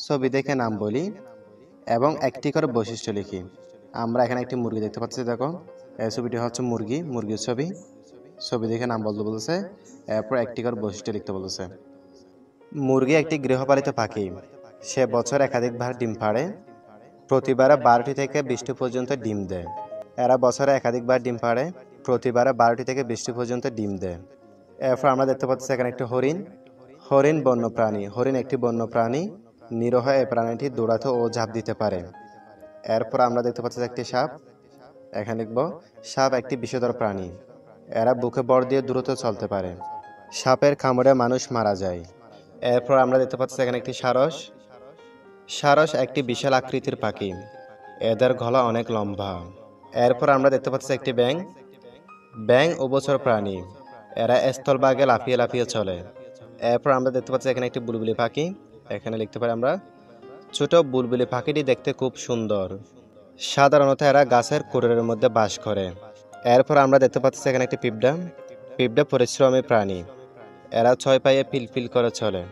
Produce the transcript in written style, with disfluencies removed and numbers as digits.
ছবি দেখে নাম বলি এবং একটি করে বৈশিষ্ট্য লিখি। আমরা এখানে একটি মুরগি দেখতে পাচ্ছি, দেখো এই ছবিটি হচ্ছে মুরগির ছবি। ছবি দেখে নাম বলতে বলেছে, এরপর একটি করে বৈশিষ্ট্য লিখতে বলেছে। মুরগি একটি গৃহপালিত পাখি। সে বছর একাধিকবার ডিম পাড়ে। প্রতিবারে 12টি থেকে 20টি পর্যন্ত ডিম দেয়। এরা বছরে একাধিকবার ডিম পাড়ে, প্রতিবারে 12টি থেকে 20টি পর্যন্ত ডিম দেয়। এরপর আমরা দেখতে পাচ্ছি এখানে একটি হরিণ। হরিণ বন্যপ্রাণী। হরিণ একটি বন্যপ্রাণী। নিরীহ এই প্রাণীটি দৌড়াতে ও ঝাঁপ দিতে পারে। এরপর আমরা দেখতে পাচ্ছি একটি সাপ। এখানে লিখব, সাপ একটি বিষধর প্রাণী। এরা বুকে ভর দিয়ে দ্রুত চলতে পারে। সাপের কামড়ে মানুষ মারা যায়। এরপর আমরা দেখতে পাচ্ছি এখানে একটি সারস। সারস একটি বিশাল আকৃতির পাখি। এদের গলা অনেক লম্বা। এরপর আমরা দেখতে পাচ্ছি একটি ব্যাঙ। ব্যাঙ উভচর প্রাণী। এরা স্থলভাগে লাফিয়ে লাফিয়ে চলে। এরপর আমরা দেখতে পাচ্ছি এখানে একটি বুলবুলি পাখি। এখানে লিখতে পারি আমরা, ছোট বুলবুলি পাখিটি দেখতে খুব সুন্দর। সাধারণত এরা গাছের কুড়ের মধ্যে বাস করে। এরপর আমরা দেখতে পাচ্ছি এখানে একটি পিঁপড়া। পিঁপড়া পরিশ্রমী প্রাণী। এরা 6 পায়ে পিলপিল করে চলে।